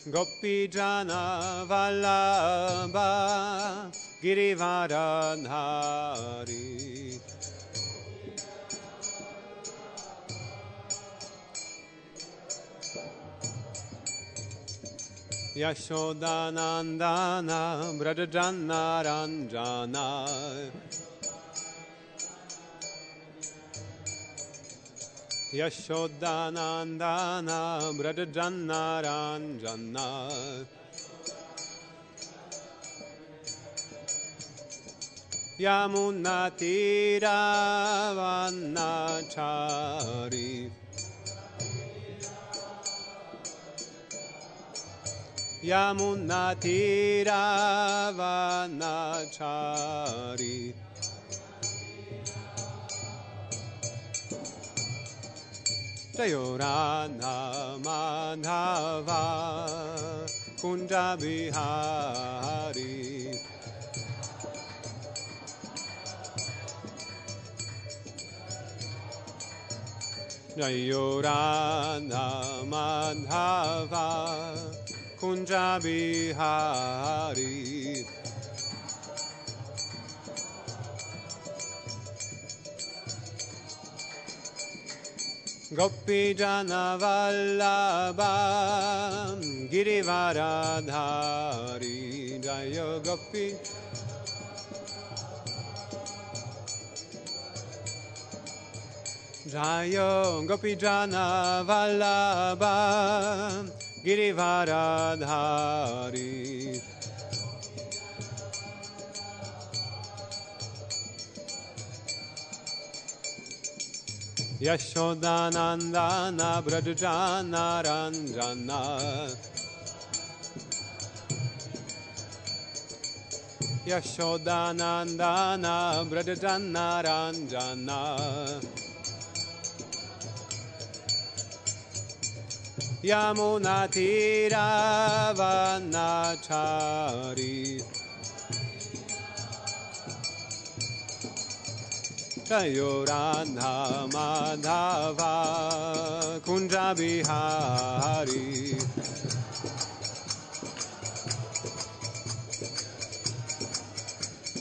Gopijana Vallabha Girivaradhari Yashodanandana Brajajana Ranjana Yashodanandana Brajajana Ranjana Yamunatiravanachari Yamunatiravanachari Jayorana Madhava Kunjabihari Jayorana Madhava Kunjabihari Gopijana Vallabha Girivaradhari Jaya Gopi Jaya Gopijana Vallabha Girivaradhari Yashodanandana Brajajana Ranjana Yashodanandana Brajajana Ranjana Yamunatiravanachari Jayorana Madhava Kunjabihari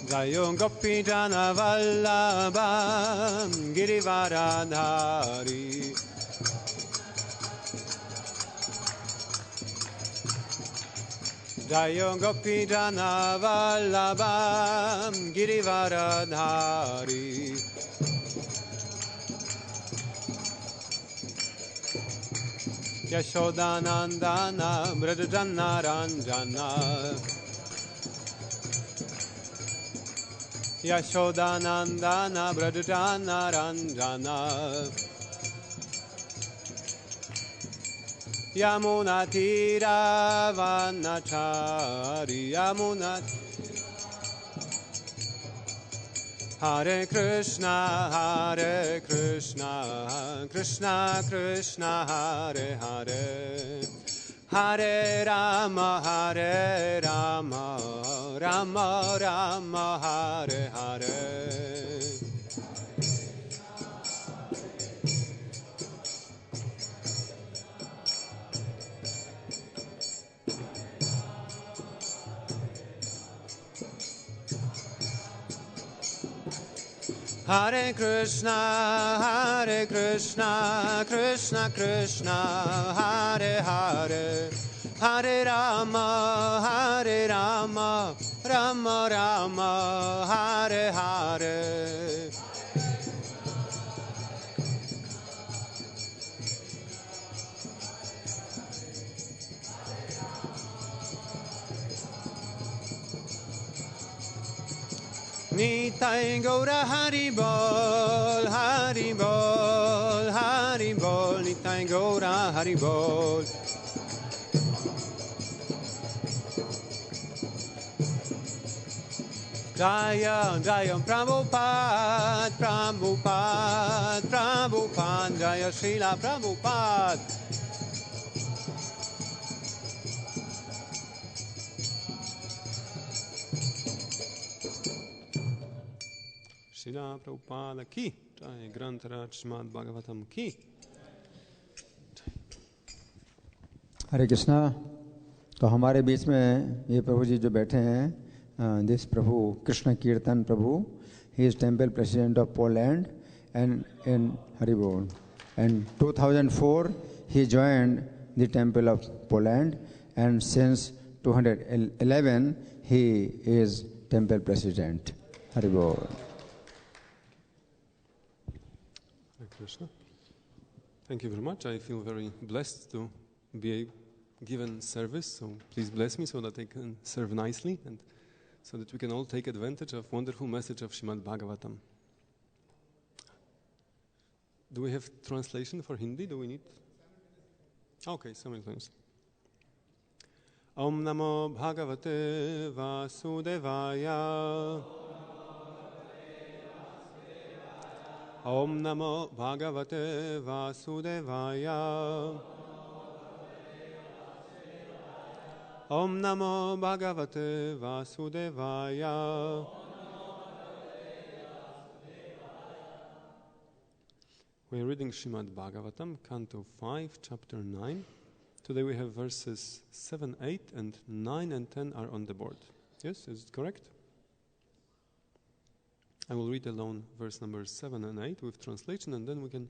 Jayo Gopijana Vallabha Girivaradhari Jayo Gopijana Vallabha Girivaradhari Yashodanandana Brajajana Ranjana Yashodanandana Brajajana Ranjana Yamunatiravanachari Yamunat Hare Krishna Krishna Krishna Hare Hare Hare Rama Rama Rama Hare Hare Hare Krishna, Krishna Krishna, Hare Hare, Hare Rama, Rama Rama, Hare Hare. Nitai Gaura Haribol, Haribol, Haribol, Nitai Gaura Haribol. Jaya, Jaya, Prabhupada, Prabhupada, Prabhupada, Jaya Srila Prabhupada. Srila Prabhupada ki, Jai Grantaraj Śrīmad-Bhāgavatam ki. Hare Krishna. तो हमारे बीच में ये प्रभु जी जो बैठे हैं, this Prabhu Krishna Kirtan Prabhu, he is temple president of Poland and in Haribol, and 2004 he joined the temple of Poland, and since 211 he is temple president. Haribol. Hare Krishna. Thank you very much. I feel very blessed to be given service, so please bless me so that I can serve nicely and so that we can all take advantage of wonderful message of Śrīmad-Bhāgavatam. Do we have translation for Hindi? Do we need? Okay, simultaneously. Om Namo Bhagavate Vasudevaya. Om Namo Bhagavate Vasudevaya. Om Namo Bhagavate Vasudevaya. We are reading Śrīmad-Bhāgavatam, Canto 5, Chapter 9. Today we have verses 7, 8, and 9 and 10 are on the board. Yes, is it correct? I will read alone verse number 7 and 8 with translation, and then we can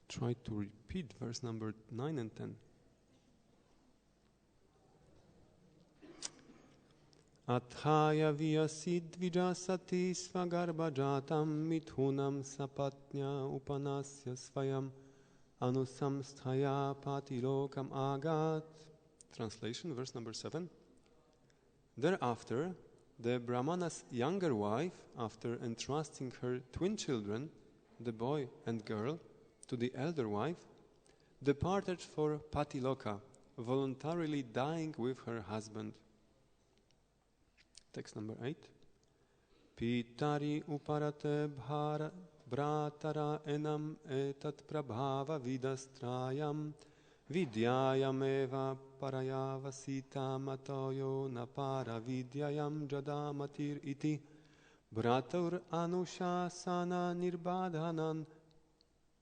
try to repeat verse number 9 and 10. Athaya vyasid vijasati svagarbhajatam mithunam sapatnya upanasya svayam anusamsthaya patilokam agat. Translation, verse number 7. Thereafter, the Brahmana's younger wife, after entrusting her twin children, the boy and girl, to the elder wife, departed for Patiloka, voluntarily dying with her husband. Text number 8. Pitari uparate bhara bratara enam etat prabhava vidastrayam vidyayam eva parayavasita matoyo napara vidyayam yadā matir iti bratur anushasana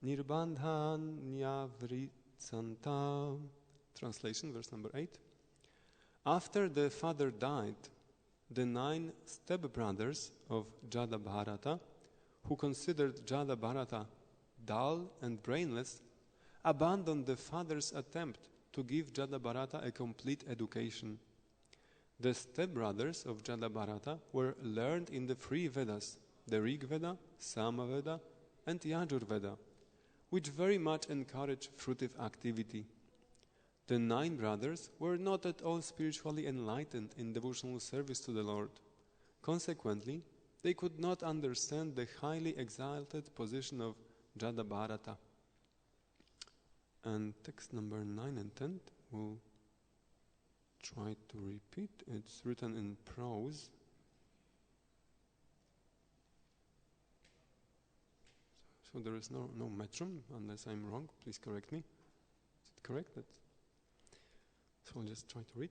nirbandhan yavritsanta. Translation, verse number 8. After the father died, the 9 stepbrothers of Yada-bharata, who considered Yada-bharata dull and brainless, abandoned the father's attempt to give Yada-bharata a complete education. The stepbrothers of Yada-bharata were learned in the 3 Vedas, the Rig Veda, Sama-veda, and Yajur-veda, which very much encourage fruitive activity. The 9 brothers were not at all spiritually enlightened in devotional service to the Lord. Consequently, they could not understand the highly exalted position of Yada-bharata. And text number 9 and 10 we'll try to repeat. It's written in prose. So there is no metrum, unless I'm wrong. Please correct me. Is it correct? So I'll just try to read.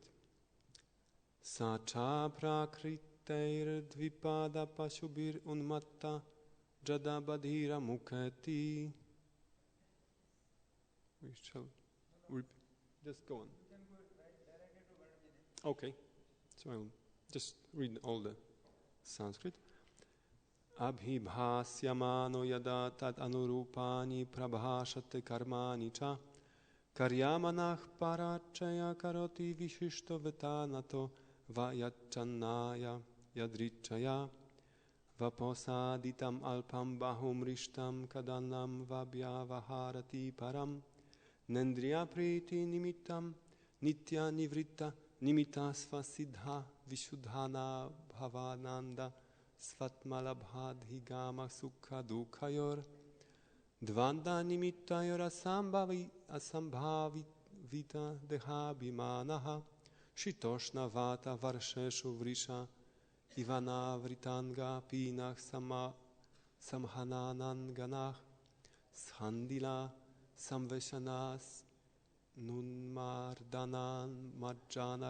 Sacha prākṛtair dvipada-paśubhir unmatta-jaḍa-badhira-mūkety. We shall repeat. Just go on. Okay. So I'll just read all the Sanskrit. Abhibhāṣyamāṇo yadā tad-anurūpāṇi prabhāṣate karmāṇi ca kāryamāṇaḥ parecchayā karoti viṣiṣṭo-vetanato vayacchannāya yadriccayā vaposāditam alpam bahumrishtam kadanam vabhyavaharati param nendriya-prīti-nimittam nitya-nivritta-nimittasva siddha vishuddhana bhavananda svatmalabhadhigama sukha-duḥkhayor dvandva-nimittayor asambhāvita-dehābhimānaḥ śītoṣṇa-vāta-varṣeṣu vrisha ivānabhivyakta samhanānanganah shandila samvešanās nunmardanan majjana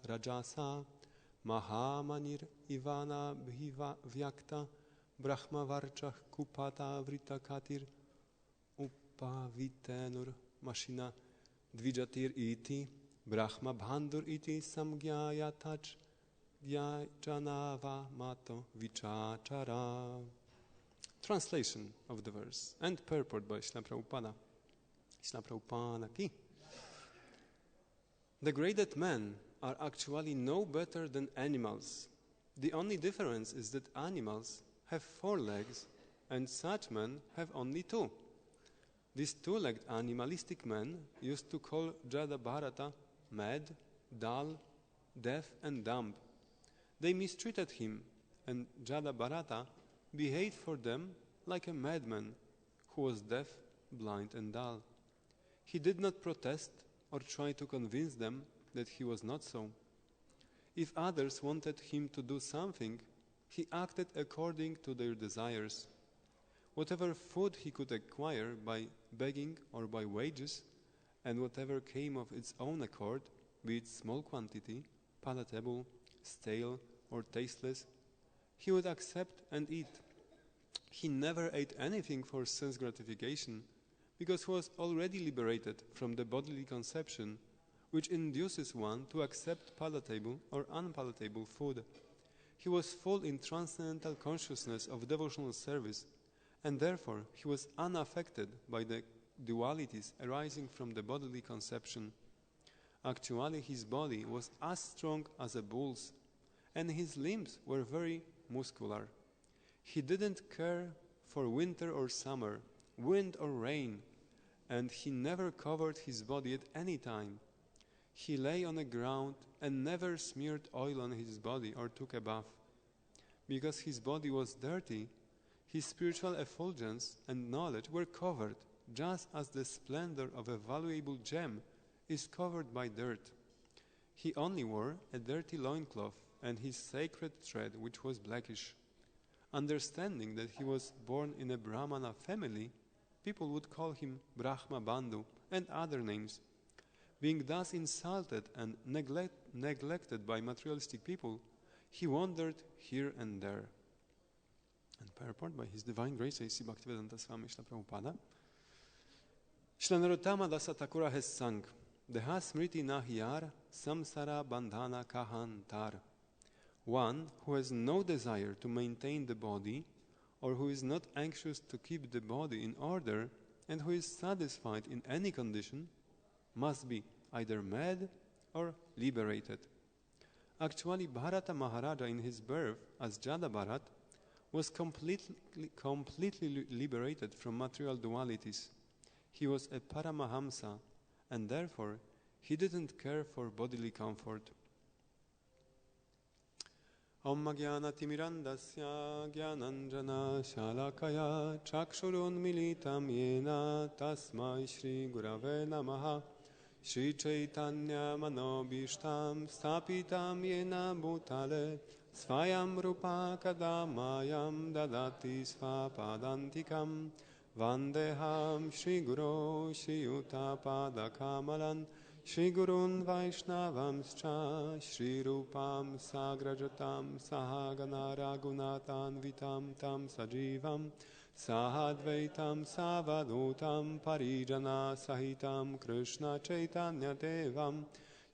rajasa mahamanir ivānabhivyakta-brahma-varcasaḥ kupaṭāvṛta-kaṭir upavītenoru-maṣiṇā dvijatir iti brahma-bandhur iti saṁjñayātaj-jñajanāvamato vichāchara. Translation of the verse and purport by Śrīla Prabhupada. Śrīla Prabhupada ki. Degraded men are actually no better than animals. The only difference is that animals have 4 legs and such men have only 2. These 2-legged animalistic men used to call Jada Bharata mad, dull, deaf and dumb. They mistreated him, and Jada Bharata behaved for them like a madman who was deaf, blind and dull. He did not protest or try to convince them that he was not so. If others wanted him to do something, he acted according to their desires. Whatever food he could acquire by begging or by wages, and whatever came of its own accord, be it small quantity, palatable, stale, or tasteless, he would accept and eat. He never ate anything for sense gratification, because he was already liberated from the bodily conception, which induces one to accept palatable or unpalatable food. He was full in transcendental consciousness of devotional service, and therefore he was unaffected by the dualities arising from the bodily conception. Actually, his body was as strong as a bull's, and his limbs were very muscular. He didn't care for winter or summer, wind or rain, and he never covered his body at any time. He lay on the ground and never smeared oil on his body or took a bath. Because his body was dirty, his spiritual effulgence and knowledge were covered, just as the splendor of a valuable gem is covered by dirt. He only wore a dirty loincloth and his sacred thread, which was blackish. Understanding that he was born in a Brahmana family, people would call him Brahma-bandhur and other names. Being thus insulted and neglected by materialistic people, he wandered here and there. And purport by His Divine Grace A.C. Bhaktivedanta Swami Śrīla Prabhupada. Śrīla Narottama Dasa Thakura has sung, Deha smriti nahyar samsara bandhana kahantar. One who has no desire to maintain the body, or who is not anxious to keep the body in order, and who is satisfied in any condition, must be either mad or liberated. Actually, Bharata Maharaja in his birth as Jada Bharat was completely liberated from material dualities. He was a Paramahamsa, and therefore he didn't care for bodily comfort. Om Jnana-timirandasya Jnananjana Shalakaya Chakshurunmilitam Yena Tasmai Shri Gurave Namaha Shri Chaitanya Manobishtam Stapitam Yena Bhutale Svayam Rupa Kadamayam Dadati Svapadantikam Vandeham Shri Guru Shri Yuta Padakamalan Shri Gurun Vaishnavamscha Shri Rupam Sagrajatam Sahagana Raghunatan Vitam Tam Sajivam Sahadvaitam Savadutam Parijana Sahitam Krishna Chaitanya Devam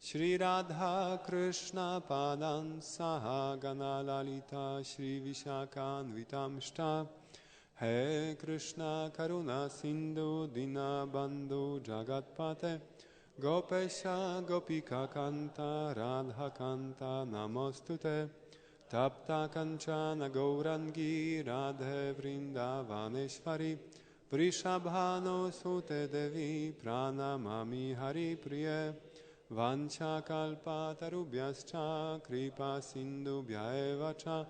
Shri Radha Krishna Padan Sahagana Lalita Shri Vishakan Vitamshta He Krishna Karuna Sindhu Dina Bandhu Jagatpate Gopesha Gopika Kanta Radha Kanta Namostute Tapta Kanchana Gaurangi Radhe Vrindavaneshvari Vrishabhano Sute Devi Pranamami Hari Priye Vancha Kalpa Tarubhyascha Kripa Sindhubhya Evacha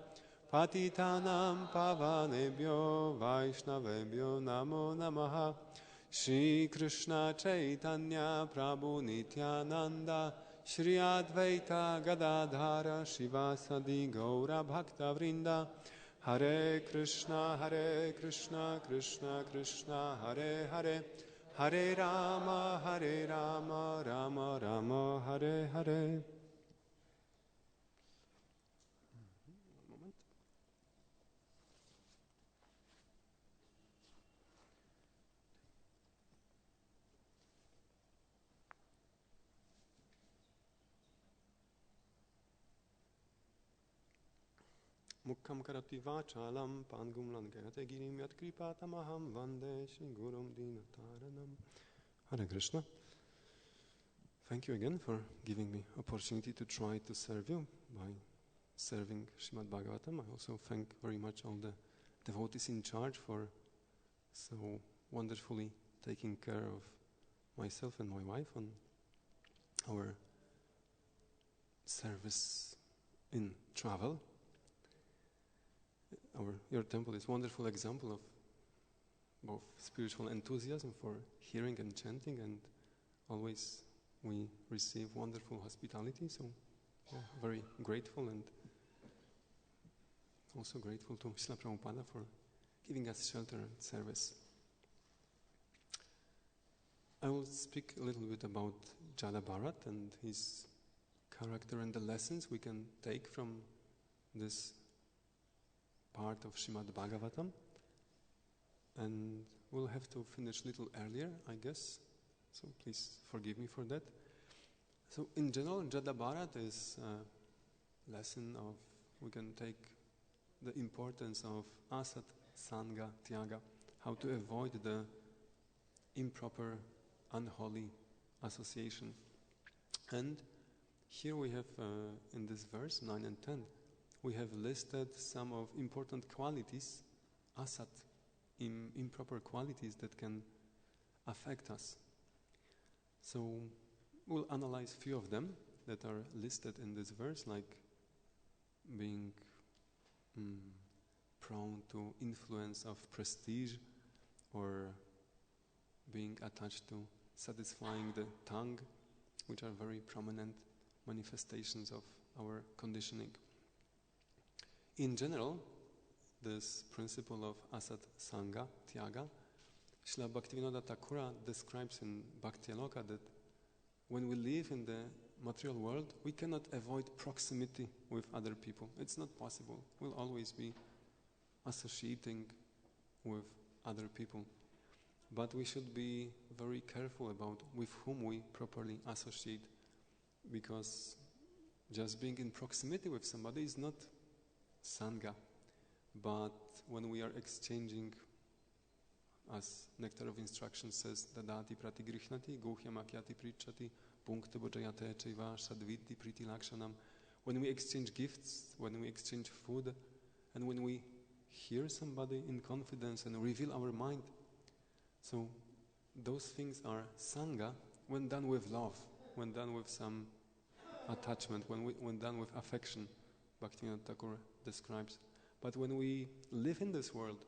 Patitanam Pavanebhyo Vaishnavebhyo Namo Namaha Shri Krishna Chaitanya Prabhu Nityananda Shri Advaita Gadadhara Shivasadi Gaura Bhakta Vrinda Hare Krishna Krishna Krishna Hare Hare Hare Rama Rama Rama Hare Hare. mukham karoti vachalam pangum lankayate girim yat kripatamaham vande Shri Gurum Dinataranam. Hare Krishna. Thank you again for giving me opportunity to try to serve you by serving Śrīmad-Bhāgavatam. I also thank very much all the devotees in charge for so wonderfully taking care of myself and my wife on our service in travel. Your temple is a wonderful example of both spiritual enthusiasm for hearing and chanting, and always we receive wonderful hospitality, so very grateful, and also grateful to Srila Prabhupada for giving us shelter and service. I will speak a little bit about Jada Bharat and his character and the lessons we can take from this part of Śrīmad-Bhāgavatam. And we'll have to finish a little earlier, I guess, so please forgive me for that. So in general, Jada Bharat is a lesson of, we can take the importance of asat, sangha, tyaga, how to avoid the improper, unholy association. And here we have, in this verse 9 and 10, we have listed some of important qualities, asat, improper qualities that can affect us. So we'll analyze few of them that are listed in this verse, like being prone to influence of prestige, or being attached to satisfying the tongue, which are very prominent manifestations of our conditioning. In general, this principle of asat, sangha, tyaga, Srila Bhaktivinoda Thakura describes in Bhakti-aloka that when we live in the material world, we cannot avoid proximity with other people. It's not possible. We'll always be associating with other people. But we should be very careful about with whom we properly associate, because just being in proximity with somebody is not sangha. But when we are exchanging, as Nectar of Instruction says, dadati pratigrihnati, guhyamakyati prichati, punkte bojayate chaiva sadviddi priti-lakshanam. When we exchange gifts, when we exchange food, and when we hear somebody in confidence and reveal our mind, so those things are sangha when done with love, when done with some attachment, when done with affection, Bhaktivinoda Thakur describes. But when we live in this world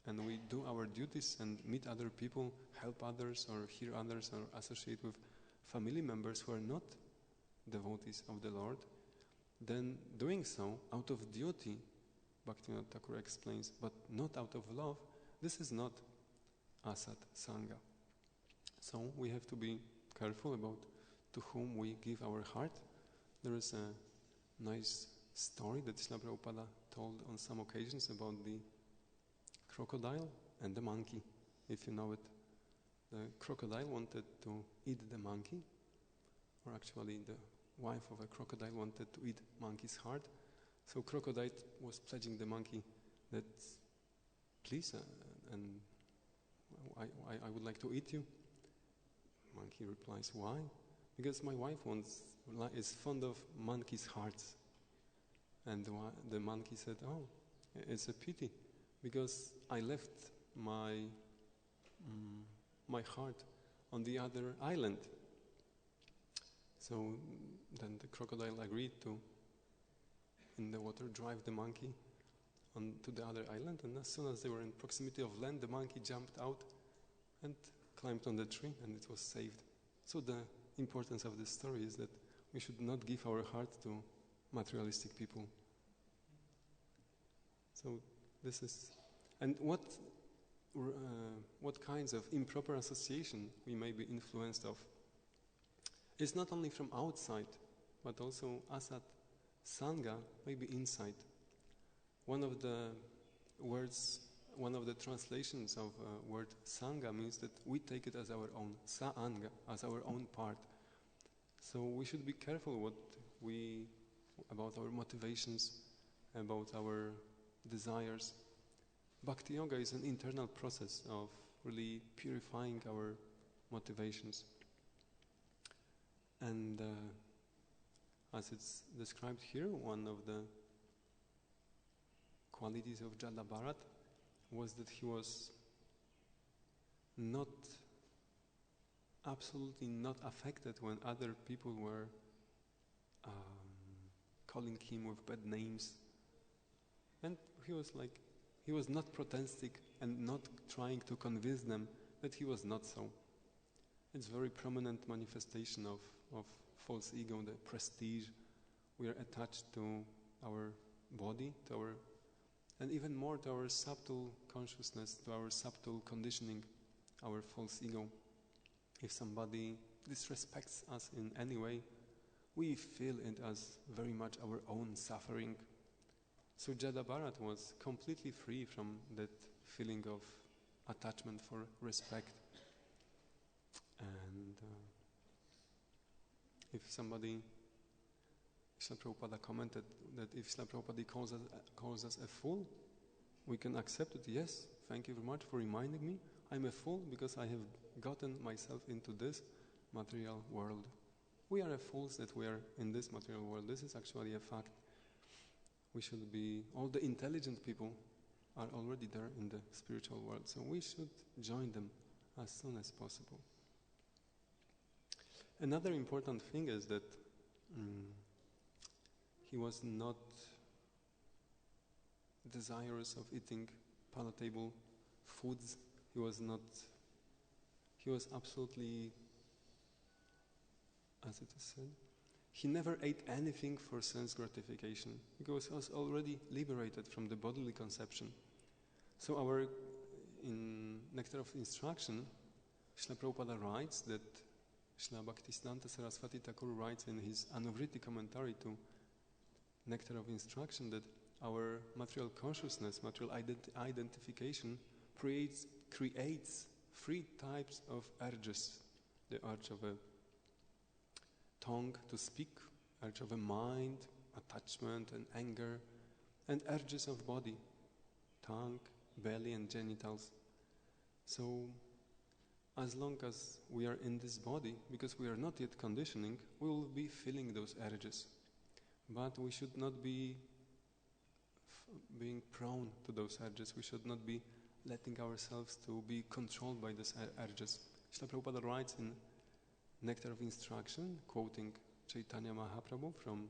and we do our duties and meet other people, help others or hear others or associate with family members who are not devotees of the Lord, then doing so out of duty, Bhaktivinoda Thakur explains, but not out of love, this is not asat, sangha. So we have to be careful about to whom we give our heart. There is a nice story that Srila Prabhupada told on some occasions about the crocodile and the monkey, if you know it. The crocodile wanted to eat the monkey, or actually the wife of a crocodile wanted to eat monkey's heart. So crocodile was pledging the monkey that, please, and I would like to eat you. Monkey replies, why? Because my wife is fond of monkey's hearts. And the monkey said, oh, it's a pity, because I left my heart on the other island. So then the crocodile agreed to, in the water, drive the monkey to the other island, and as soon as they were in proximity of land, the monkey jumped out and climbed on the tree, and it was saved. So the importance of this story is that we should not give our heart to materialistic people. So this is, and what kinds of improper association we may be influenced of? It's not only from outside, but also asat, sangha, maybe inside. One of the translations of word sangha means that we take it as our own, sa-anga, as our own part. So we should be careful about our motivations about our desires. Bhakti yoga is an internal process of really purifying our motivations. And as it's described here, one of the qualities of Jada Bharat was that he was absolutely not affected when other people were calling him with bad names. And he was not protesting and not trying to convince them that he was not so. It's a very prominent manifestation of false ego, the prestige. We are attached to our body, and even more to our subtle consciousness, to our subtle conditioning, our false ego. If somebody disrespects us in any way, we feel it as very much our own suffering. So Jada Bharat was completely free from that feeling of attachment for respect. And if somebody, Srila Prabhupada commented that if Srila Prabhupada calls us a fool, we can accept it. Yes, thank you very much for reminding me. I'm a fool because I have gotten myself into this material world. We are fools that we are in this material world. This is actually a fact. We should be, all the intelligent people are already there in the spiritual world, so we should join them as soon as possible. Another important thing is that he was not desirous of eating palatable foods. He was absolutely, as it is said, he never ate anything for sense gratification because he was already liberated from the bodily conception. So in Nectar of Instruction, Srila Prabhupada writes that Srila Bhaktisiddhanta Saraswati Thakur writes in his Anuvriti commentary to Nectar of Instruction that our material consciousness, material identification creates 3 types of urges. The urge of a tongue to speak, urge of a mind, attachment and anger, and urges of body, tongue, belly and genitals. So as long as we are in this body, because we are not yet conditioning, we will be feeling those urges. But we should not be being prone to those urges. We should not be letting ourselves to be controlled by these urges. Srila Prabhupada writes in Nectar of Instruction, quoting Chaitanya Mahaprabhu from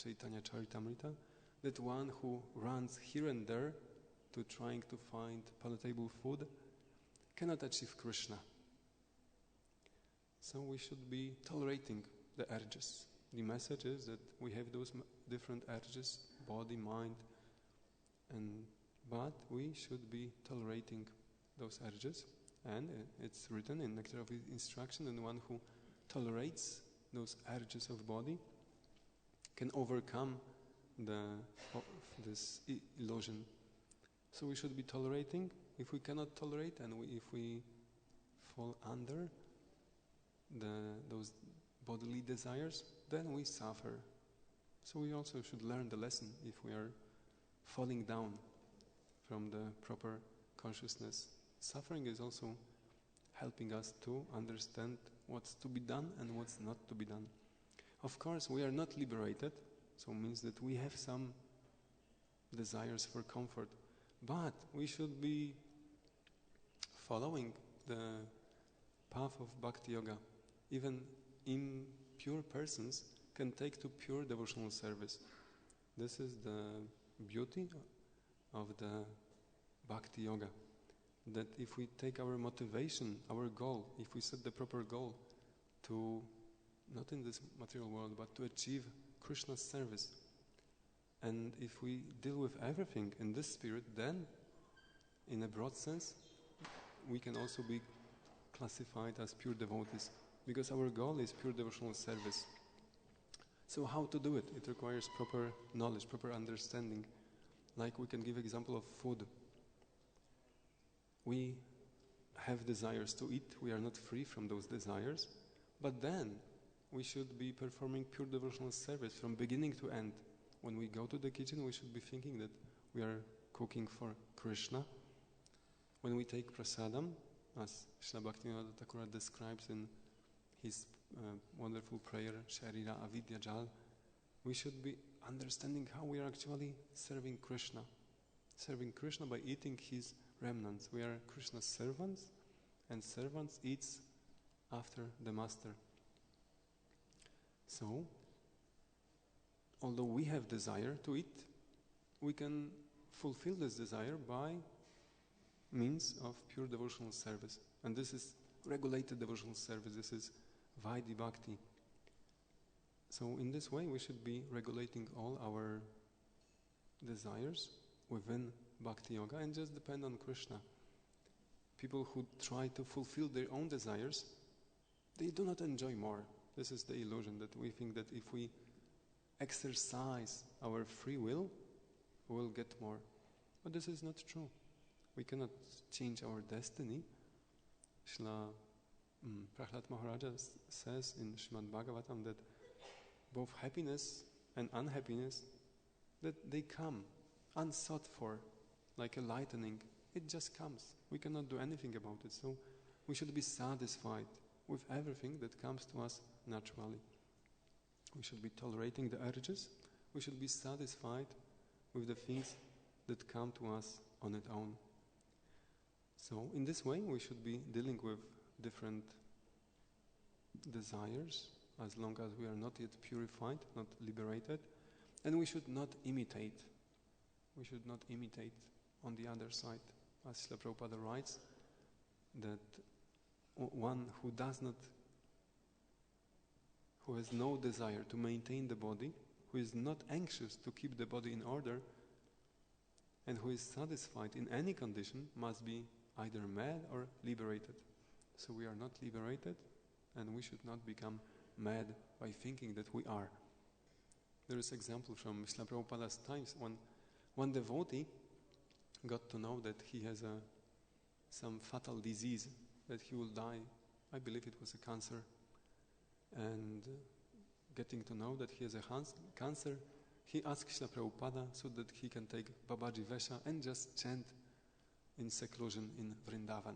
Chaitanya Charitamrita, that one who runs here and there to trying to find palatable food cannot achieve Krishna. So we should be tolerating the urges. The message is that we have those different urges, body, mind, but we should be tolerating those urges. And it's written in Nectar of Instruction, and one who tolerates those urges of body can overcome this illusion. So we should be tolerating. If we cannot tolerate, and if we fall under those bodily desires, then we suffer. So we also should learn the lesson if we are falling down from the proper consciousness. Suffering is also helping us to understand what's to be done and what's not to be done. Of course, we are not liberated, so it means that we have some desires for comfort, but we should be following the path of Bhakti Yoga. Even impure persons can take to pure devotional service. This is the beauty of the Bhakti Yoga. That if we take our motivation, our goal, if we set the proper goal to, not in this material world, but to achieve Krishna's service, and if we deal with everything in this spirit, then, in a broad sense, we can also be classified as pure devotees, because our goal is pure devotional service. So how to do it? It requires proper knowledge, proper understanding. Like we can give example of food. We have desires to eat, we are not free from those desires, but then we should be performing pure devotional service from beginning to end. when we go to the kitchen, we should be thinking that we are cooking for Krishna. When we take prasadam, as Śrīla Bhaktivinoda Thakur describes in his wonderful prayer, Sharira Avidya Jal, we should be understanding how we are actually serving Krishna. Serving Krishna by eating his remnants. We are Krishna's servants, and servants eats after the master. So, although we have desire to eat, we can fulfill this desire by means of pure devotional service. And this is regulated devotional service. This is Vaidhi Bhakti. So in this way we should be regulating all our desires within Bhakti Yoga and just depend on Krishna. People who try to fulfill their own desires, they do not enjoy more. This is the illusion that we think that if we exercise our free will, we will get more. But this is not true. We cannot change our destiny. Srila Prahlad Maharaja says in Śrīmad-Bhāgavatam that both happiness and unhappiness, that they come unsought for, like a lightning. It just comes. We cannot do anything about it. So we should be satisfied with everything that comes to us naturally. We should be tolerating the urges. We should be satisfied with the things that come to us on its own. So in this way we should be dealing with different desires as long as we are not yet purified, not liberated, and we should not imitate. We should not imitate on the other side. As Srila Prabhupada writes, that one who has no desire to maintain the body, who is not anxious to keep the body in order, and who is satisfied in any condition, must be either mad or liberated. So we are not liberated, and we should not become mad by thinking that we are. There is an example from Srila Prabhupada's times when one devotee got to know that he has some fatal disease, that he will die. I believe it was a cancer. And getting to know that he has a cancer, he asked Srila Prabhupada so that he can take Babaji Vesha and just chant in seclusion in Vrindavan.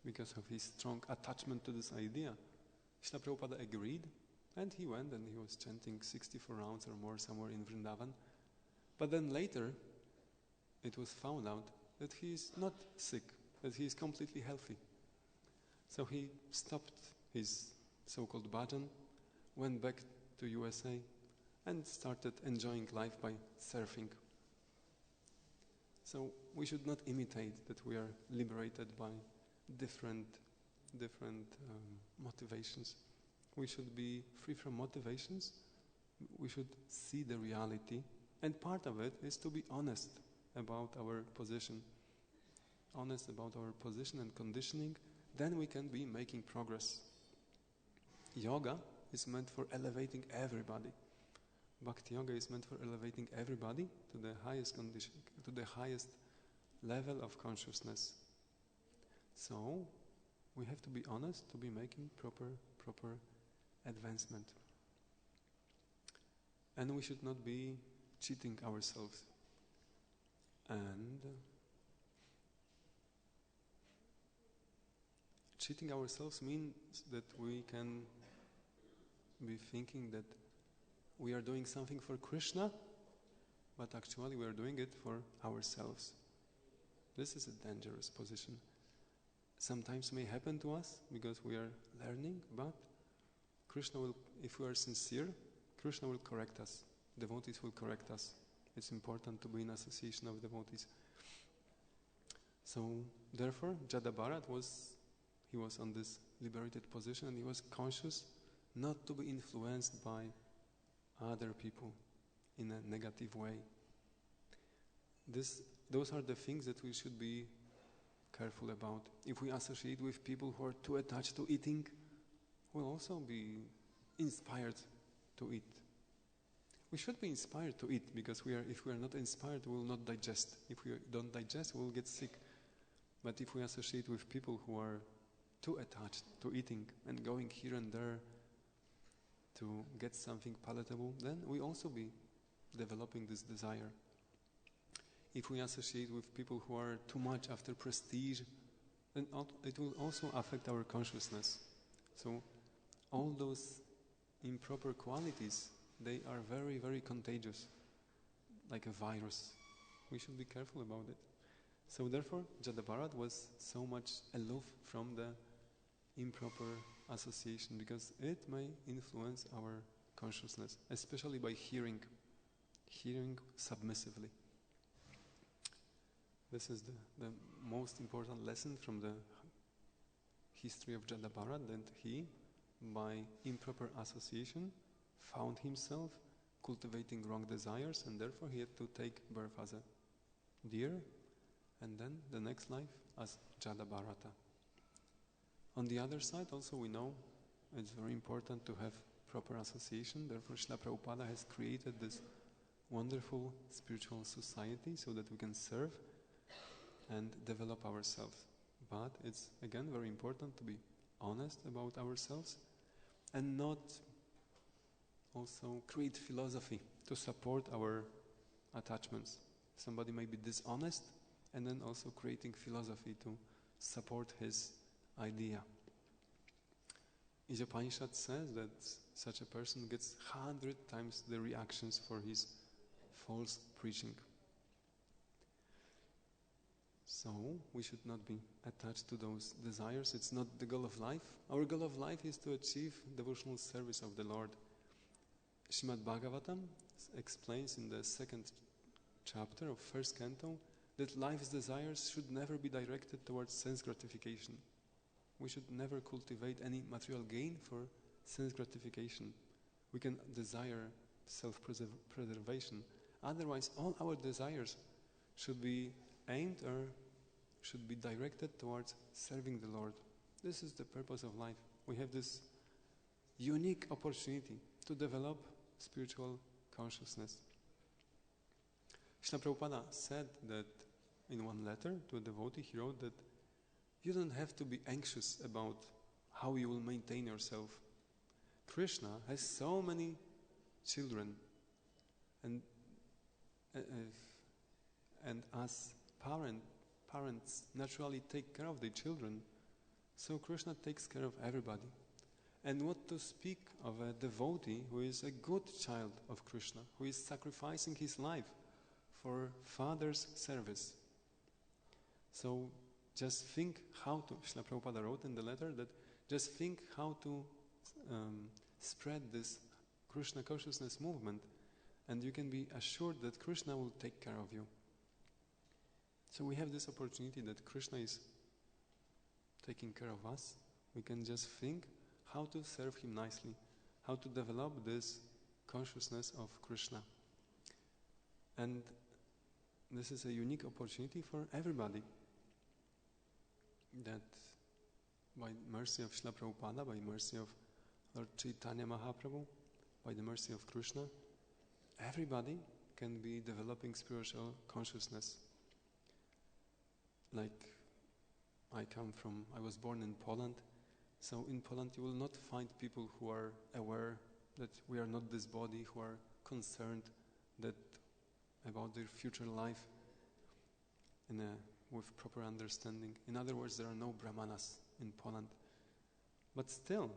Because of his strong attachment to this idea, Srila Prabhupada agreed, and he went and he was chanting 64 rounds or more somewhere in Vrindavan. But then later, it was found out that he is not sick, that he is completely healthy. So he stopped his so-called bhajan, went back to USA, and started enjoying life by surfing. So we should not imitate that we are liberated by different motivations. We should be free from motivations. We should see the reality, and part of it is to be honest about our position. Honest about our position and conditioning, then we can be making progress. Yoga is meant for elevating everybody. Bhakti Yoga is meant for elevating everybody to the highest condition, to the highest level of consciousness. So we have to be honest to be making proper advancement. And we should not be cheating ourselves. And cheating ourselves means that we can be thinking that we are doing something for Krishna, but actually we are doing it for ourselves. This is a dangerous position. Sometimes may happen to us because we are learning, but Krishna will, if we are sincere, Krishna will correct us. Devotees will correct us. It's important to be in association of devotees. So, therefore, Jada Bharat was on this liberated position, and he was conscious not to be influenced by other people in a negative way. Those are the things that we should be careful about. If we associate with people who are too attached to eating, we'll also be inspired to eat. We should be inspired to eat, because if we are not inspired, we will not digest. If we don't digest, we will get sick. But if we associate with people who are too attached to eating and going here and there to get something palatable, then we also be developing this desire. If we associate with people who are too much after prestige, then it will also affect our consciousness. So all those improper qualities, they are very, very contagious, like a virus. We should be careful about it. So therefore, Jada Bharat was so much aloof from the improper association, because it may influence our consciousness, especially by hearing submissively. This is the most important lesson from the history of Jada Bharat, that he, by improper association, found himself cultivating wrong desires, and therefore he had to take birth as a deer, and then the next life as Jada Bharata. On the other side, also we know it's very important to have proper association. Therefore, Srila Prabhupada has created this wonderful spiritual society so that we can serve and develop ourselves. But it's again very important to be honest about ourselves and not also create philosophy to support our attachments. Somebody may be dishonest and then also creating philosophy to support his idea. Upanishad says that such a person gets 100 times the reactions for his false preaching. So we should not be attached to those desires. It's not the goal of life. Our goal of life is to achieve devotional service of the Lord. Śrīmad-Bhāgavatam explains in the second chapter of first canto that life's desires should never be directed towards sense gratification. We should never cultivate any material gain for sense gratification. We can desire self-preservation. Otherwise, all our desires should be aimed or should be directed towards serving the Lord. This is the purpose of life. We have this unique opportunity to develop spiritual consciousness. Srila Prabhupada said that in one letter to a devotee, he wrote that you don't have to be anxious about how you will maintain yourself. Krishna has so many children, and as parents naturally take care of their children, so Krishna takes care of everybody. And what to speak of a devotee who is a good child of Krishna, who is sacrificing his life for Father's service. So just think how to, Srila Prabhupada wrote in the letter that just think how to spread this Krishna consciousness movement, and you can be assured that Krishna will take care of you. So we have this opportunity that Krishna is taking care of us. We can just think how to serve him nicely, how to develop this consciousness of Krishna. And this is a unique opportunity for everybody, that by mercy of Srila Prabhupada, by mercy of Lord Chaitanya Mahaprabhu, by the mercy of Krishna, everybody can be developing spiritual consciousness. Like I was born in Poland, so in Poland you will not find people who are aware that we are not this body, who are concerned that about their future life with proper understanding. In other words, there are no brahmanas in Poland. But still,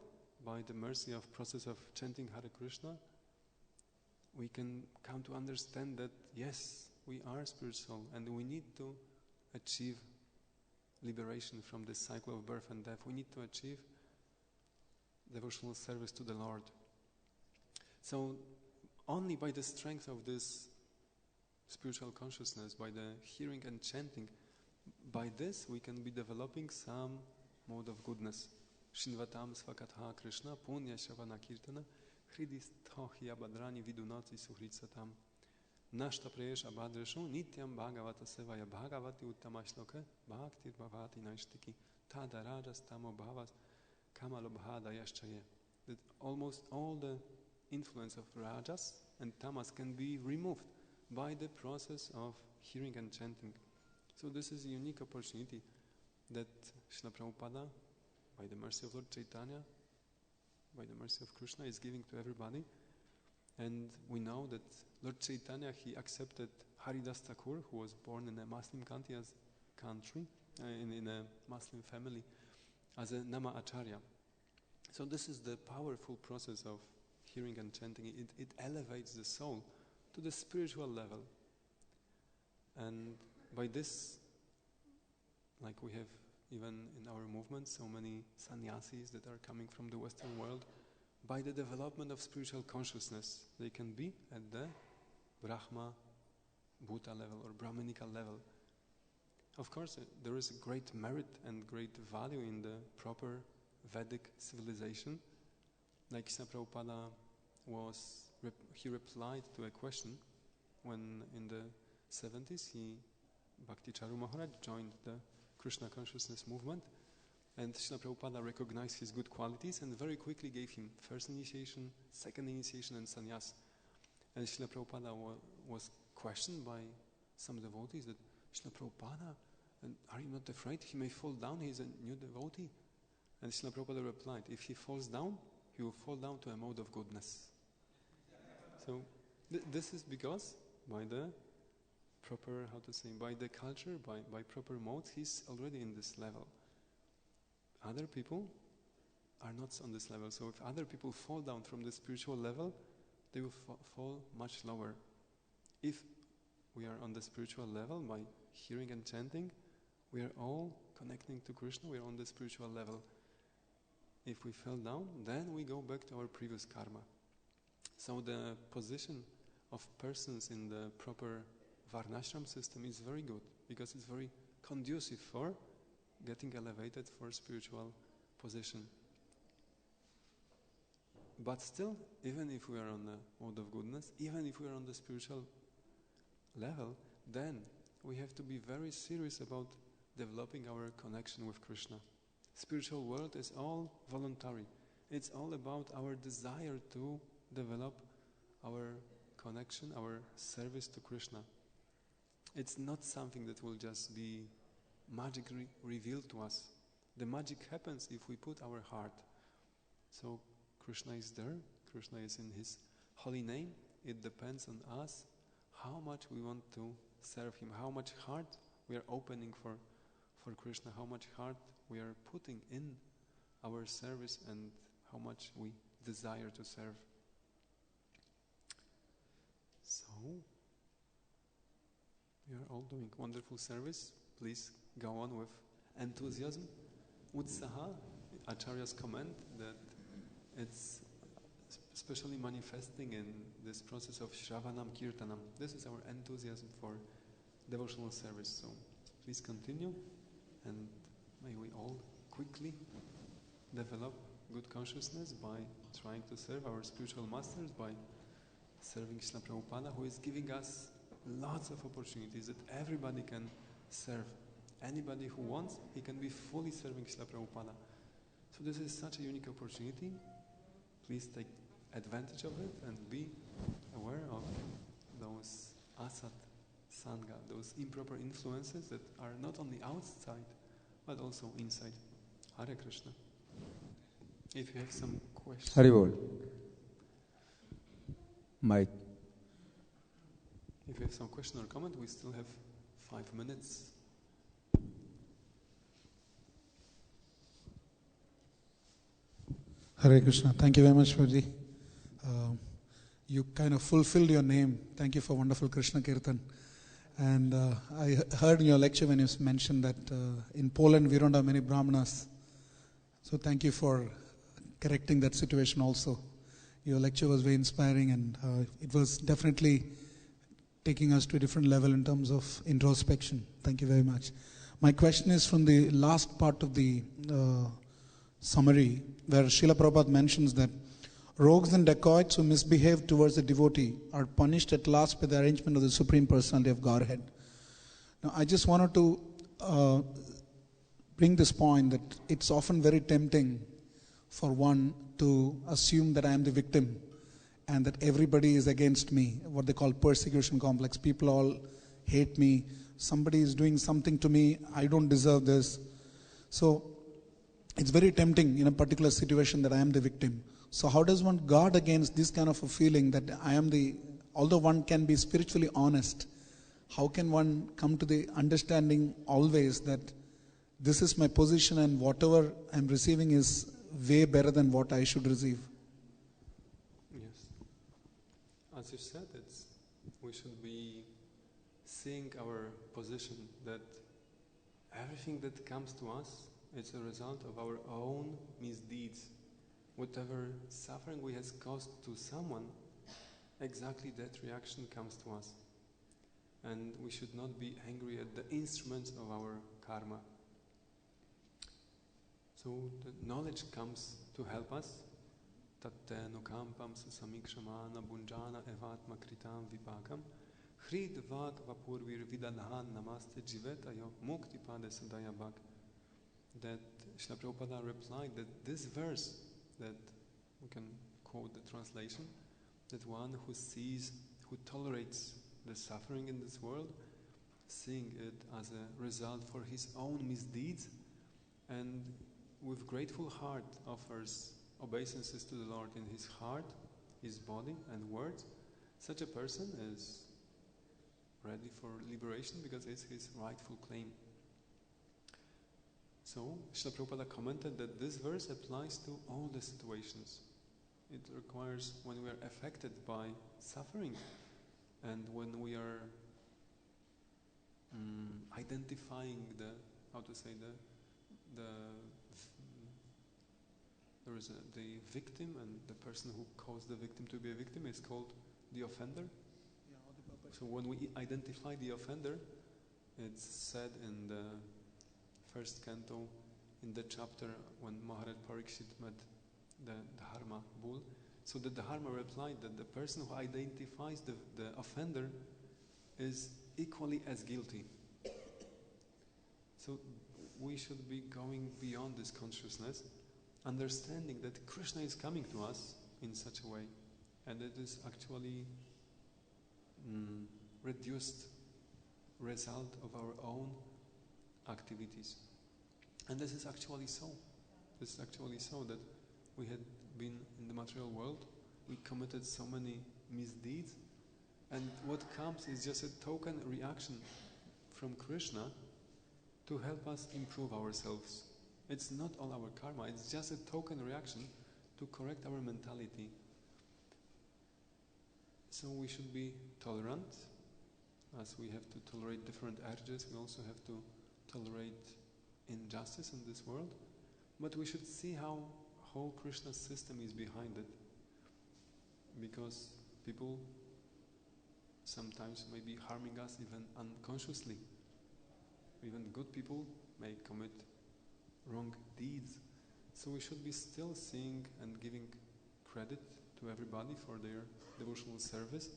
by the mercy of process of chanting Hare Krishna, we can come to understand that yes, we are spiritual and we need to achieve liberation from this cycle of birth and death. We need to achieve devotional service to the Lord. So only by the strength of this spiritual consciousness, by the hearing and chanting, by this we can be developing some mode of goodness. Shinvatam svakatha Krishna punya shavana kirtana hridisthohya badrani vidunati suhritsatam nashta preesha badreshu nityam bhagavata sevaya bhagavati uttamashloke bhaktir bhavati naishtiki tad-anurūpāṇi tamo bhavas kamalobhādayaschaye. That almost all the influence of rajas and tamas can be removed by the process of hearing and chanting. So this is a unique opportunity that Srila Prabhupada, by the mercy of Lord Chaitanya, by the mercy of Krishna, is giving to everybody. And we know that Lord Chaitanya, he accepted Haridas Thakur, who was born in a Muslim country, in a Muslim family, as a Nama Acharya. So this is the powerful process of hearing and chanting. It elevates the soul to the spiritual level. And by this, like we have even in our movement, so many sannyasis that are coming from the Western world, by the development of spiritual consciousness, they can be at the Brahma Bhuta level or Brahmanical level. Of course, there is great merit and great value in the proper Vedic civilization. Like Śrīla Prabhupada he replied to a question when in the 70s Bhakti Charu Maharaj joined the Krishna consciousness movement, and Śrīla Prabhupada recognized his good qualities and very quickly gave him first initiation, second initiation and sannyas. And Śrīla Prabhupada was questioned by some devotees that, Śrīla Prabhupada, are you not afraid he may fall down, he is a new devotee? And Śrīla Prabhupada replied, if he falls down, he will fall down to a mode of goodness. So this is because by the proper, by the culture, by proper modes, he's already in this level. Other people are not on this level. So if other people fall down from the spiritual level, they will fall much lower. If we are on the spiritual level, by hearing and chanting, we are all connecting to Krishna, we are on the spiritual level. If we fell down, then we go back to our previous karma. So the position of persons in the proper varnashram system is very good, because it's very conducive for getting elevated for spiritual position. But still, even if we are on the mode of goodness, even if we are on the spiritual level, then we have to be very serious about developing our connection with Krishna. Spiritual world is all voluntary. It's all about our desire to develop our connection, our service to Krishna. It's not something that will just be magically revealed to us. The magic happens if we put our heart. So Krishna is there, Krishna is in his holy name. It depends on us how much we want to serve him, how much heart we are opening for Krishna, how much heart we are putting in our service and how much we desire to serve. So, we are all doing wonderful service. Please go on with enthusiasm. Utsaha, Acharya's comment that it's especially manifesting in this process of Shravanam Kirtanam. This is our enthusiasm for devotional service. So please continue, and may we all quickly develop good consciousness by trying to serve our spiritual masters, by serving Śrīla Prabhupada, who is giving us lots of opportunities that everybody can serve. Anybody who wants, he can be fully serving Śrīla Prabhupada. So this is such a unique opportunity. Please take advantage of it and be aware of those asat sangha, those improper influences that are not only outside but also inside. Hare Krishna. If you have some questions. Hari Bol. Mike. If you have some question or comment, we still have 5 minutes. Hare Krishna. Thank you very much, Prabhuji. You kind of fulfilled your name. Thank you for wonderful Krishna Kirtan. And I heard in your lecture when you mentioned that in Poland we don't have many Brahmanas. So thank you for correcting that situation also. Your lecture was very inspiring, and it was definitely taking us to a different level in terms of introspection. Thank you very much. My question is from the last part of the summary, where Srila Prabhupada mentions that rogues and dacoits who misbehave towards the devotee are punished at last by the arrangement of the Supreme Personality of Godhead. Now, I just wanted to bring this point that it's often very tempting for one to assume that I am the victim and that everybody is against me, what they call persecution complex. People all hate me. Somebody is doing something to me. I don't deserve this. So it's very tempting in a particular situation that I am the victim. So how does one guard against this kind of a feeling that although one can be spiritually honest, how can one come to the understanding always that this is my position and whatever I'm receiving is way better than what I should receive? Yes. As you said, we should be seeing our position that everything that comes to us is a result of our own misdeeds. Whatever suffering we has caused to someone, exactly that reaction comes to us. And we should not be angry at the instruments of our karma. So the knowledge comes to help us. Tat-anurūpāṇi samikṣamāna bunjana evatma kritam vipakam hridvak vapurvir vidadhan namaste jivetayo mukti padesudaya bhak. That Śrīla Prabhupada replied that this verse, that we can quote the translation, that one who sees, who tolerates the suffering in this world, seeing it as a result for his own misdeeds, and with grateful heart offers obeisances to the Lord in his heart, his body and words, such a person is ready for liberation because it's his rightful claim. So, Śrīla Prabhupada commented that this verse applies to all the situations. It requires when we are affected by suffering and when we are identifying there is the victim, and the person who caused the victim to be a victim is called the offender. So when we identify the offender, it's said in the first canto, in the chapter when Maharaj Parikshit met the Dharma bull. So the Dharma replied that the person who identifies the offender is equally as guilty. So we should be going beyond this consciousness, understanding that Krishna is coming to us in such a way, and it is actually reduced result of our own activities. And this is actually so. This is actually so that we had been in the material world, we committed so many misdeeds, and what comes is just a token reaction from Krishna to help us improve ourselves. It's not all our karma, it's just a token reaction to correct our mentality. So we should be tolerant, as we have to tolerate different urges, we also have to tolerate injustice in this world, but we should see how whole Krishna's system is behind it, because people sometimes may be harming us even unconsciously. Even good people may commit wrong deeds. So we should be still seeing and giving credit to everybody for their devotional service,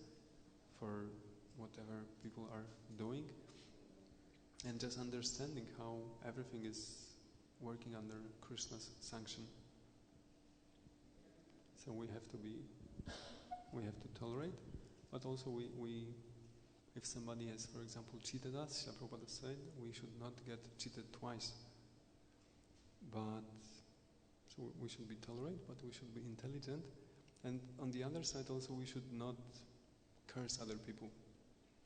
for whatever people are doing, and just understanding how everything is working under Krishna's sanction. So we have to tolerate, but also we if somebody has, for example, cheated us, Śrīla Prabhupada said, we should not get cheated twice. But so we should be tolerant, but we should be intelligent. And on the other side also, we should not curse other people.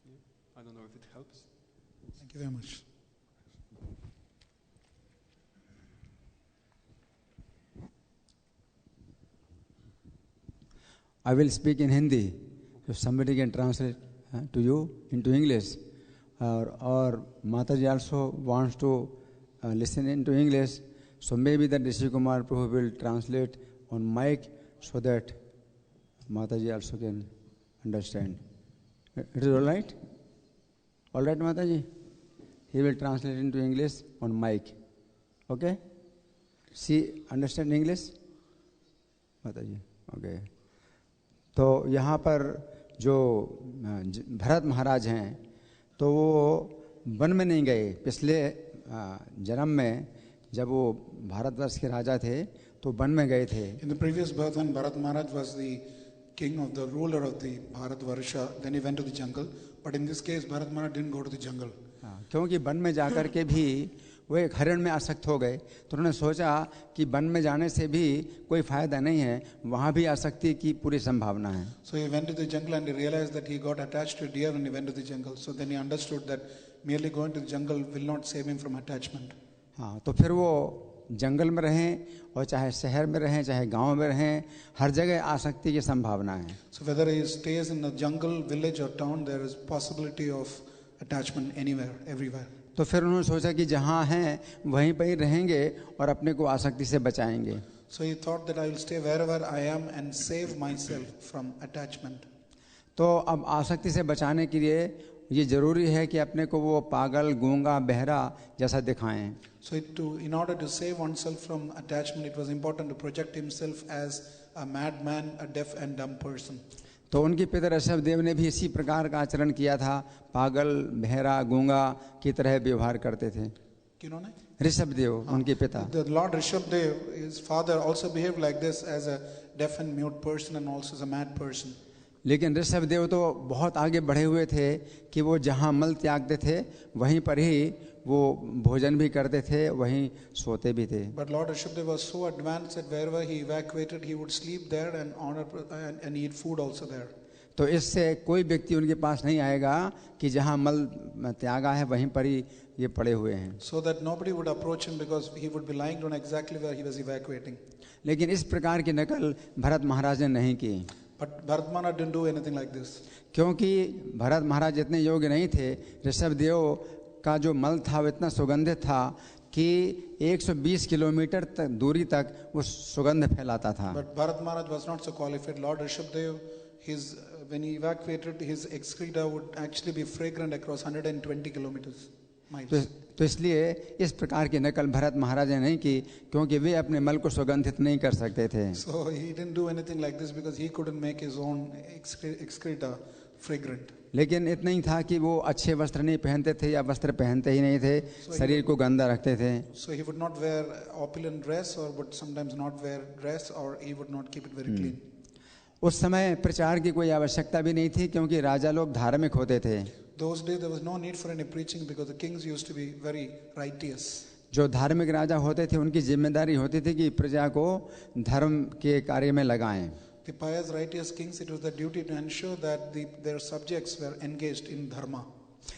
Yeah? I don't know if it helps. Thank you very much. I will speak in Hindi. If somebody can translate to you into English, or Mataji also wants to listen into English, so maybe that Rishi Kumar Prabhu will translate on mic so that Mataji also can understand. It is all right? All right, Mataji? He will translate into English on mic. Okay? She understand English? Mataji, okay. तो यहाँ पर जो भरत महाराज हैं तो वो one में नहीं गए। पिछले जन्म में जब वो भारतवर्ष के राजा थे तो वन में गए थे। In the previous birth, when Bharat Maharaj was the king of the ruler of the Bharatvarsha, then he went to the jungle. But in this case, Bharat Maharaj didn't go to the jungle. क्योंकि one में जाकर के भी वो एक हरिण में आसक्त हो गए, तो उन्होंने सोचा कि वन में जाने से भी कोई फायदा नहीं है, वहाँ भी आसक्ति की पूरी संभावना है। So he went to the jungle and he realized that he got attached to a deer when he went to the jungle. So then he understood that merely going to the jungle will not save him from attachment. हाँ, तो फिर वो जंगल में रहें और चाहे शहर में रहें चाहे गांव में रहें, हर जगह आसक्ति की संभावना है। So whether he stays in a jungle, village or town, there is possibility of attachment anywhere, everywhere. तो फिर उन्होंने सोचा कि जहाँ हैं वहीं पर ही रहेंगे और अपने को आसक्ति से बचाएंगे। So he thought that I will stay wherever I am and save myself from attachment. तो अब आसक्ति से बचाने के लिए ये जरूरी है कि अपने को वो पागल, गूंगा, बहरा जैसा दिखाएं। So in order to save oneself from attachment, it was important to project himself as a madman, a deaf and dumb person. तो उनके पिता ऋषभ देव ने भी इसी प्रकार का आचरण किया था, पागल, बहरा, गूंगा की तरह व्यवहार करते थे। किन्होंने? ऋषभ देव, उनके पिता। The Lord Rishabdev, his father, also behaved like this as a deaf and mute person and also as a mad person. लेकिन ऋषभ देव तो बहुत आगे बढ़े हुए थे कि वो जहाँ मल त्यागते थे वहीं पर ही वो भोजन भी करते थे, वहीं सोते भी थे। But Lord Rishabdev was so advanced that wherever he evacuated, he would sleep there and eat food also there. तो इससे कोई व्यक्ति उनके पास नहीं आएगा कि जहाँ मल त्यागा है वहीं पर ही ये पड़े हुए हैं। So that nobody would approach him because he would be lying down exactly where he was evacuating. लेकिन इस प्रकार की नकल भरत महाराज ने नहीं की। But Bharat Maharaj didn't do anything like this. क्योंकि भरत महाराज इतने योग्य नहीं थे। ऋषभ देव का जो मल था वो इतना सुगंधित था कि 120 किलोमीटर तक दूरी तक वो सुगंध फैलाता था। But Bharat Maharaj was not so qualified. Lord Rishabdev, when he evacuated, his excreta would actually be fragrant across 120 kilometers. तो इसलिए इस प्रकार की नकल भरत महाराज ने नहीं की, क्योंकि वे अपने मल को सुगंधित नहीं कर सकते थे। So he didn't do anything like this because he couldn't make his own excreta fragrant. लेकिन इतना ही था कि वो अच्छे वस्त्र नहीं पहनते थे या वस्त्र पहनते ही नहीं थे, शरीर को गंदा रखते थे। So he would not wear opulent dress or would sometimes not wear dress or he would not keep it very clean. उस समय प्रचार की कोई आवश्यकता भी नहीं थी क्योंकि राजा लोग धार्मिक होते थे। Those days there was no need for any preaching because the kings used to be very righteous. जो धार्मिक राजा होते थे उनकी जिम्मेदारी होती थी कि प्रजा को धर्म के कार्य में लगाएं। The pious righteous kings, it was their duty to ensure that their subjects were engaged in dharma.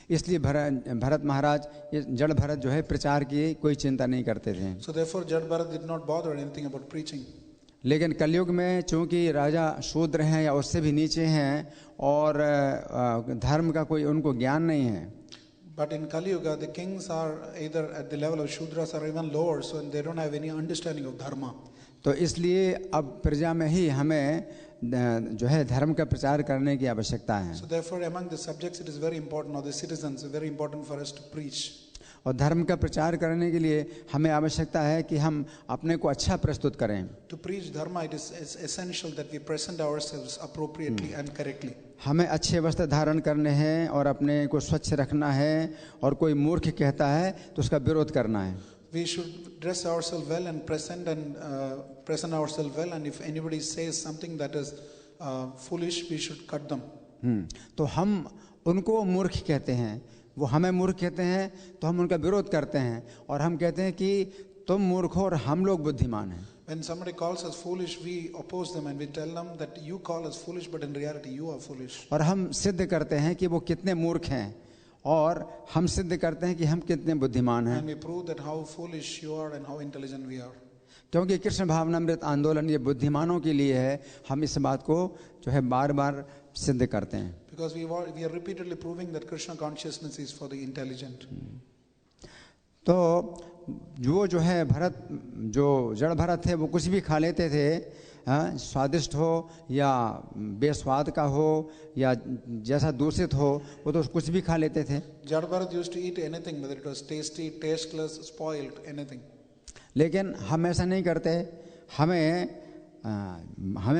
इसलिए भरत महाराज जड़ भरत जो है प्रचार की कोई चिंता नहीं करते थे। So therefore Jad Bharat did not bother anything about preaching. लेकिन कलयुग में चूंकि राजा शूद्र हैं या उससे भी नीचे हैं और धर्म का कोई उनको ज्ञान नहीं है। But in Kali Yuga, the kings are either at the level of Shudras or even lower, so they don't have any understanding of dharma. तो इसलिए अब प्रजा में ही हमें जो है धर्म का प्रचार करने की आवश्यकता है। So therefore, among the subjects, it is very important, or the citizens, it's very important for us to preach. और धर्म का प्रचार करने के लिए हमें आवश्यकता है कि हम अपने को अच्छा प्रस्तुत करें। To preach dharma, it is essential that we present ourselves appropriately and correctly. हमें अच्छे वस्त्र धारण करने हैं और अपने को स्वच्छ रखना है, और कोई मूर्ख कहता है तो उसका विरोध करना है। We should dress ourselves well and present ourselves well, and if anybody says something that is foolish, we should cut them. तो हम उनको मूर्ख कहते हैं, वो हमें मूर्ख कहते हैं, तो हम उनका विरोध करते हैं और हम कहते हैं कि तुम मूर्ख हो और हम लोग बुद्धिमान हैं। When somebody calls us foolish, we oppose them and we tell them that you call us foolish, but in reality you are foolish. और हम सिद्ध करते हैं कि वो कितने मूर्ख हैं और हम सिद्ध करते हैं कि हम कितने बुद्धिमान हैं। And we prove that how foolish you are and how intelligent we are. क्योंकि कृष्ण भावनामृत आंदोलन ये बुद्धिमानों के लिए है, हम इस बात को जो है बार बार सिद्ध करते हैं। Because we are repeatedly proving that Krishna consciousness is for the intelligent. तो जो है भरत, जो जड़ भरत थे वो कुछ भी खा लेते थे, स्वादिष्ट हो या बेस्वाद का हो या जैसा दूषित हो, वो तो कुछ भी खा लेते थे। Jad Bharat used to eat anything, whether it was tasty, tasteless, spoiled, anything. लेकिन हम ऐसा नहीं करते। हमें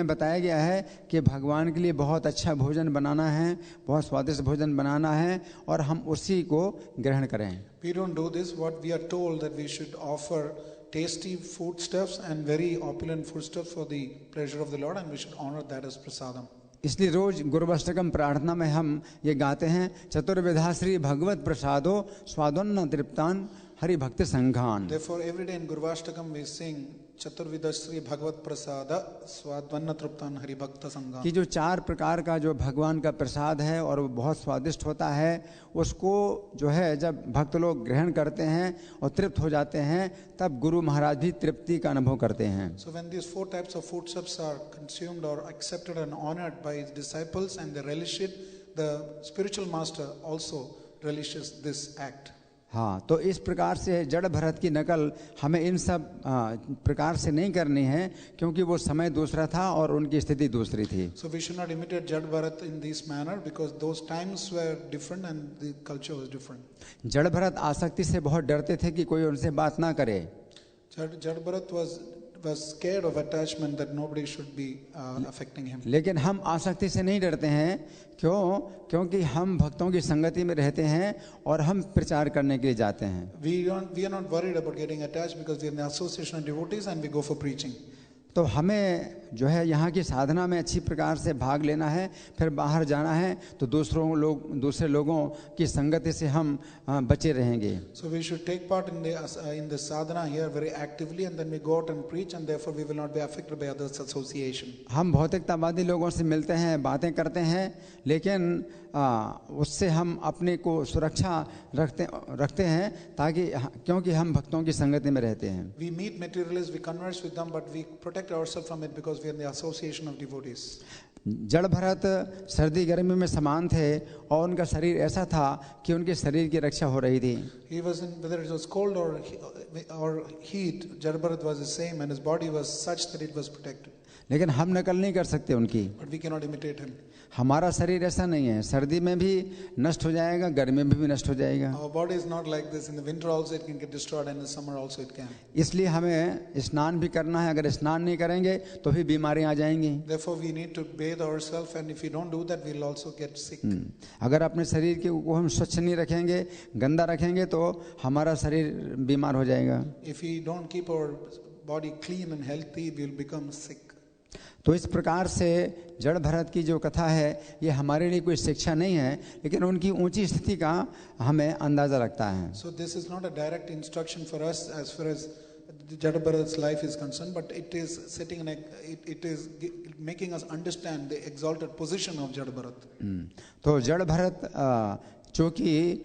बताया गया है कि भगवान के लिए बहुत अच्छा भोजन बनाना है, बहुत स्वादिष्ट भोजन बनाना है और हम उसी को ग्रहण करें। We don't do this. What we are told that we should offer tasty foodstuffs and very opulent foodstuffs for the pleasure of the Lord, and we should honor that as prasadam. इसलिए रोज गुरुवष्टकम प्रार्थना में हम ये गाते हैं, चतुर्विधा श्री भगवत प्रसादो स्वादोन्न तृप्तान हरि भक्त संघान। Therefore, every day in Gurvashtakam we sing Chaturvida Sri Bhagavat Prasada Swadvanna Truptan Hari Bhakta Sangha. कि जो 4 प्रकार का जो भगवान का प्रसाद है और वो बहुत स्वादिष्ट होता है, उसको जो है जब भक्त लोग ग्रहण करते हैं और तृप्त हो जाते हैं, तब गुरु महाराज भी तृप्ति का अनुभव करते हैं। So when these 4 types of foodstuffs are consumed or accepted and honored by his disciples and they relish it, the spiritual master also relishes this act. हाँ, तो इस प्रकार से जड़ भरत की नकल हमें इन सब प्रकार से नहीं करनी है, क्योंकि वो समय दूसरा था और उनकी स्थिति दूसरी थी। So we should not imitate Jad Bharat in this manner because those times were different and the culture was different. जड़ भरत आसक्ति से बहुत डरते थे कि कोई उनसे बात ना करे। Jad Bharat was scared of attachment, that nobody should be affecting him. लेकिन हम आसक्ति से नहीं डरते हैं, क्यों? क्योंकि हम भक्तों की संगति में रहते हैं और हम प्रचार करने के लिए जाते हैं। We are not worried about getting attached because we are in the association of devotees and we go for preaching. तो हमें जो है यहाँ की साधना में अच्छी प्रकार से भाग लेना है, फिर बाहर जाना है तो दूसरे लोगों की संगति से हम बचे रहेंगे। So we should take part in the sadhana here very actively, and then we go out and preach, and therefore we will not be affected by others' association. हम भौतिकतावादी लोगों से मिलते हैं, बातें करते हैं, लेकिन उससे हम अपने को सुरक्षा रखते हैं, ताकि क्योंकि हम भक्तों की संगति में रहते हैं। We meet materialists, we converse with them, but we protect ourselves from it because we are in the association of devotees. जड़ भरत सर्दी गर्मी में समान थे और उनका शरीर ऐसा था कि उनके शरीर की रक्षा हो रही थी। He was in, whether it was cold or heat, Jad Bharat was the same, and his body was such that it was protected. लेकिन हम नकल नहीं कर सकते उनकी। But we cannot imitate him. हमारा शरीर ऐसा नहीं है, सर्दी में भी नष्ट हो जाएगा, गर्मी में भी नष्ट हो जाएगा। Our body is not like this. In the winter also it can get destroyed, and in the summer also it can. इसलिए हमें स्नान भी करना है, अगर स्नान नहीं करेंगे तो भी बीमारियां आ जाएंगी। Therefore we need to bathe ourselves, and if we don't do that, we'll also get sick. अगर अपने शरीर को हम स्वच्छ नहीं रखेंगे, गंदा रखेंगे, तो हमारा शरीर बीमार हो जाएगा। If we don't keep our body clean and healthy, we'll become sick. तो इस प्रकार से जड़ भरत की जो कथा है, ये हमारे लिए कोई शिक्षा नहीं है, लेकिन उनकी ऊंची स्थिति का हमें अंदाजा रखता है। So this is not a direct instruction for us as far as Jad Bharat's life is concerned, but it is it is making us understand the exalted position of Jad Bharat. तो जड़ भरत चूँकि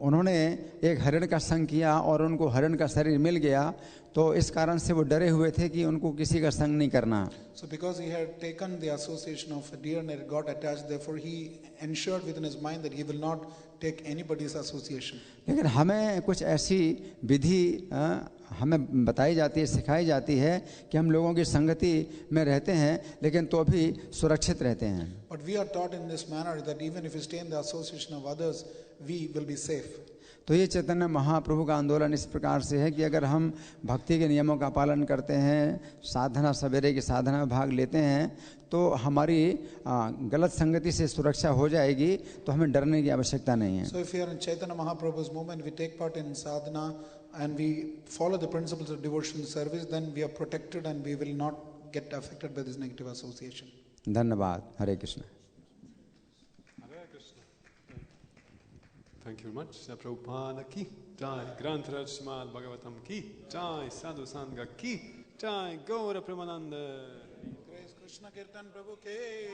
उन्होंने एक हरिण का संग किया और उनको हरिण का शरीर मिल गया, तो इस कारण से वो डरे हुए थे कि उनको किसी का संग नहीं करना। So because he had taken the association of a deer and it got attached, therefore he ensured within his mind that he will not take anybody's association. लेकिन हमें कुछ ऐसी विधि हमें बताई जाती है, सिखाई जाती है कि हम लोगों की संगति में रहते हैं, लेकिन तो भी सुरक्षित रहते हैं। But we are taught in this manner that even if we stay in the association of others, we will be safe. तो ये चैतन्य महाप्रभु का आंदोलन इस प्रकार से है कि अगर हम भक्ति के नियमों का पालन करते हैं, साधना सवेरे की साधना में भाग लेते हैं, तो हमारी गलत संगति से सुरक्षा हो जाएगी, तो हमें डरने की आवश्यकता नहीं है। So if we are in Chaitanya Mahaprabhu's movement, we take part in sadhana and we follow the principles of devotional service, then we are protected and we will not get affected by this negative association. धन्यवाद। हरे Krishna. Thank you very much. Prabhupada ki jai, Granth-raj Śrīmad-Bhāgavatam ki jai, Sadhu Sangha ki jai, Gaura Premananda. Praise Krishna Kirtan Prabhu ke